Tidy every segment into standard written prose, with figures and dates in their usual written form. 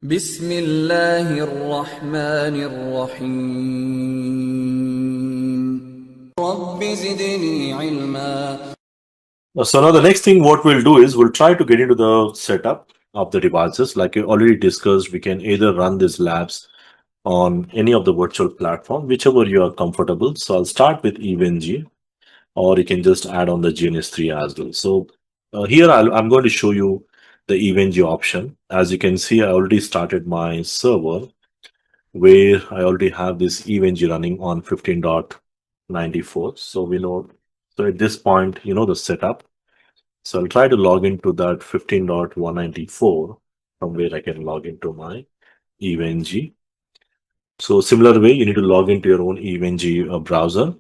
بسم الله الرحمن الرحيم رب زدني علما. So now the next thing what we'll do is we'll try to get into the setup of the devices. Like you already discussed, we can either run these labs on any of the virtual platform, whichever you are comfortable. So I'll start with EVNG, or you can just add on the GNS3 as well. So here I'm going to show you the EVNG option. As you can see, I already started my server where I already have this EVNG running on 15.94. So we know, so at this point, you know the setup. So I'll try to log into that 15.194 from where I can log into my EVNG. So similar way, you need to log into your own EVNG browser.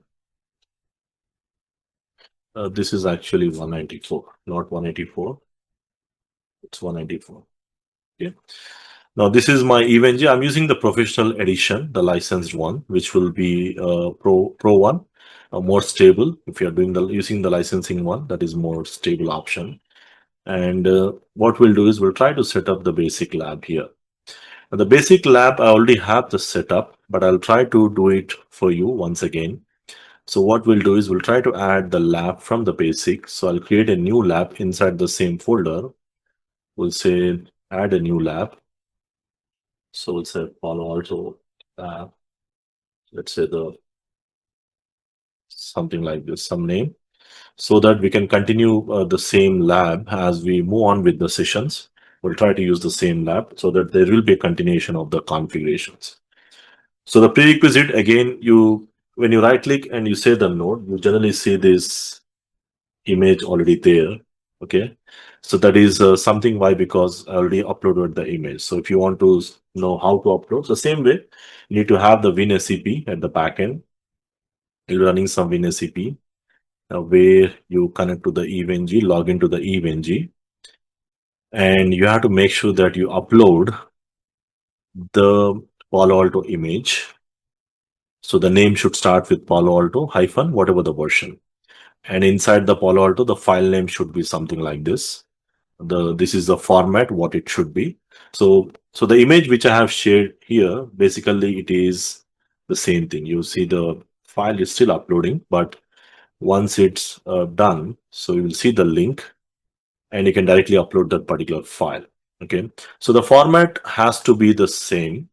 This is actually 194, not 184. It's 194. Okay. Now this is my EVNG. I'm using the professional edition, the licensed one, which will be Pro one, more stable. If you're doing the using the licensing one, that is more stable option. And what we'll do is we'll try to set up the basic lab here. Now, the basic lab, I already have the setup, but I'll try to do it for you once again. So what we'll do is we'll try to add the lab from the basic. So I'll create a new lab inside the same folder. We'll say add a new lab. So we'll say Palo Alto lab. Let's say the something like this, some name, so that we can continue the same lab as we move on with the sessions. We'll try to use the same lab so that there will be a continuation of the configurations. So the prerequisite, again, you when you right click and you say the node, you generally see this image already there. Okay. So that is something why, because I already uploaded the image. So if you want to know how to upload, the same way, you need to have the WinSCP at the backend. You're running some WinSCP where you connect to the EVNG, log into the EVNG, and you have to make sure that you upload the Palo Alto image. So the name should start with Palo Alto hyphen whatever the version. And inside the Palo Alto, the file name should be something like this. This is the format what it should be. So the image which I have shared here, basically it is the same thing. You see the file is still uploading, but once it's done, so you will see the link and you can directly upload that particular file. Okay. So the format has to be the same.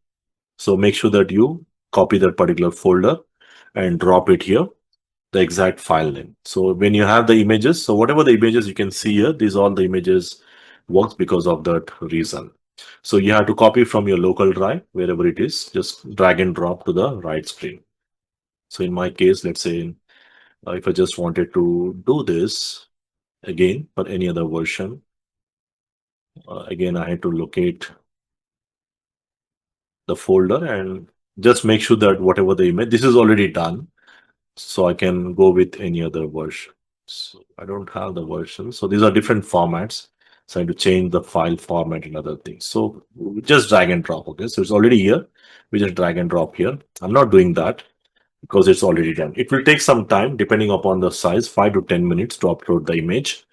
So make sure that you copy that particular folder and drop it here, the exact file name. So when you have the images, so whatever the images you can see here, these all the images works because of that reason. So you have to copy from your local drive, wherever it is, just drag and drop to the right screen. So in my case, let's say if I just wanted to do this again for any other version, again, I had to locate the folder and just make sure that whatever the image, this is already done. So I can go with any other version. So I don't have the version. So these are different formats. So I have to change the file format and other things. So we just drag and drop. Okay. So it's already here. We just drag and drop here. I'm not doing that because it's already done. It will take some time depending upon the size, 5 to 10 minutes to upload the image.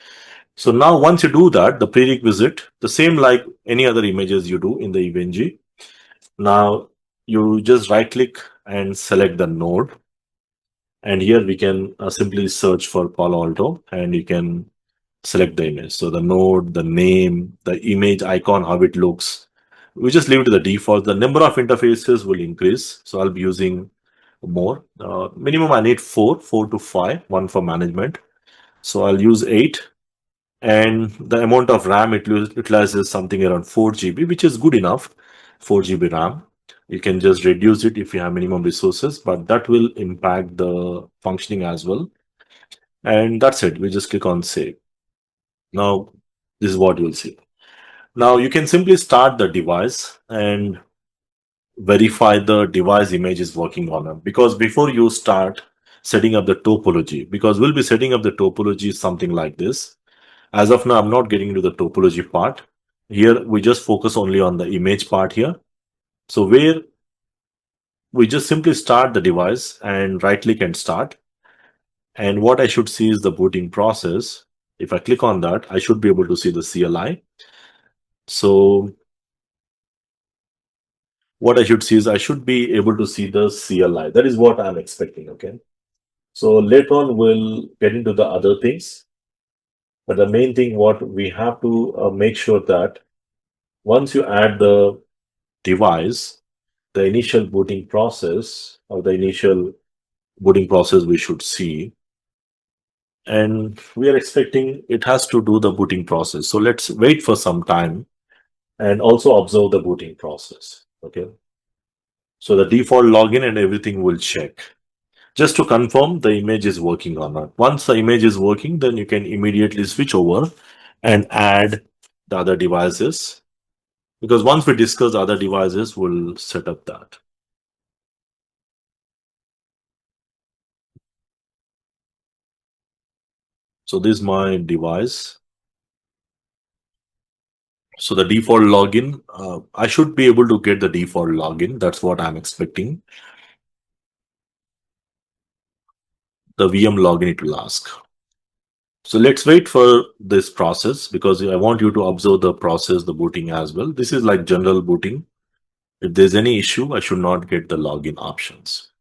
So now once you do that, the prerequisite, the same like any other images you do in the EVNG. Now you just right click and select the node. And here we can simply search for Palo Alto and you can select the image. So the node, the name, the image icon, how it looks. We just leave it to the default. The number of interfaces will increase. So I'll be using more. Minimum I need four to five, one for management. So I'll use 8. And the amount of RAM it utilizes something around 4 GB, which is good enough. 4 GB RAM. You can just reduce it if you have minimum resources, but that will impact the functioning as well. And that's it. We just click on save. Now, this is what you'll see. Now you can simply start the device and verify the device image is working on it. Because before you start setting up the topology, because we'll be setting up the topology something like this. As of now, I'm not getting into the topology part. Here, we just focus only on the image part here. So where we just simply start the device and right click and start. And what I should see is the booting process. If I click on that, I should be able to see the CLI. So what I should see is I should be able to see the CLI. That is what I'm expecting. Okay. So later on, we'll get into the other things. But the main thing, what we have to make sure that once you add the device, the initial booting process or the initial booting process we should see. And we are expecting it has to do the booting process. So let's wait for some time and also observe the booting process. Okay. So the default login and everything will check just to confirm the image is working or not. Once the image is working, then you can immediately switch over and add the other devices. Because once we discuss other devices, we'll set up that. So this is my device. So the default login, I should be able to get the default login. That's what I'm expecting. The VM login it will ask. So let's wait for this process because I want you to observe the process, the booting as well. This is like general booting. If there's any issue, I should not get the login options.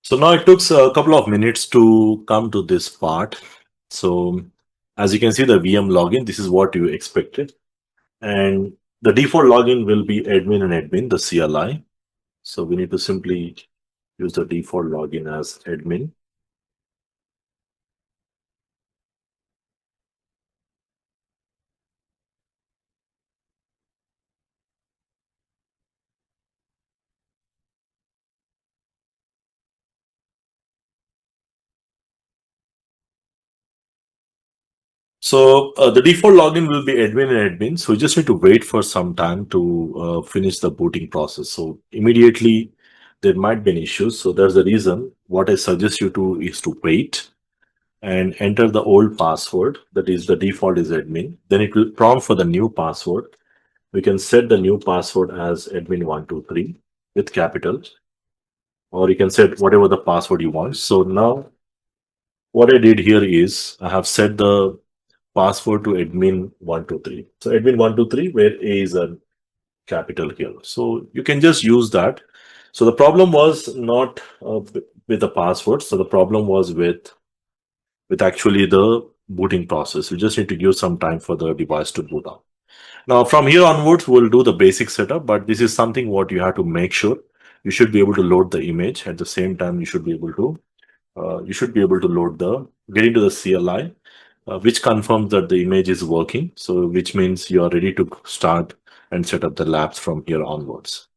So now it took a couple of minutes to come to this part. So as you can see, the VM login, this is what you expected. And the default login will be admin and admin, the CLI. So we need to simply use the default login as admin. So the default login will be admin and admin. So we just need to wait for some time to finish the booting process. So immediately there might be an issue. So that's the reason what I suggest you to is to wait and enter the old password. That is the default is admin. Then it will prompt for the new password. We can set the new password as admin123 with capitals, or you can set whatever the password you want. So now what I did here is I have set the password to admin123. So admin123, where A is a capital here. So you can just use that. So the problem was not with the password. So the problem was with actually the booting process. You just need to give some time for the device to boot up. Now from here onwards, we'll do the basic setup, but this is something what you have to make sure. You should be able to load the image. At the same time, you should be able to load get into the CLI, which confirms that the image is working. So which means you are ready to start and set up the labs from here onwards.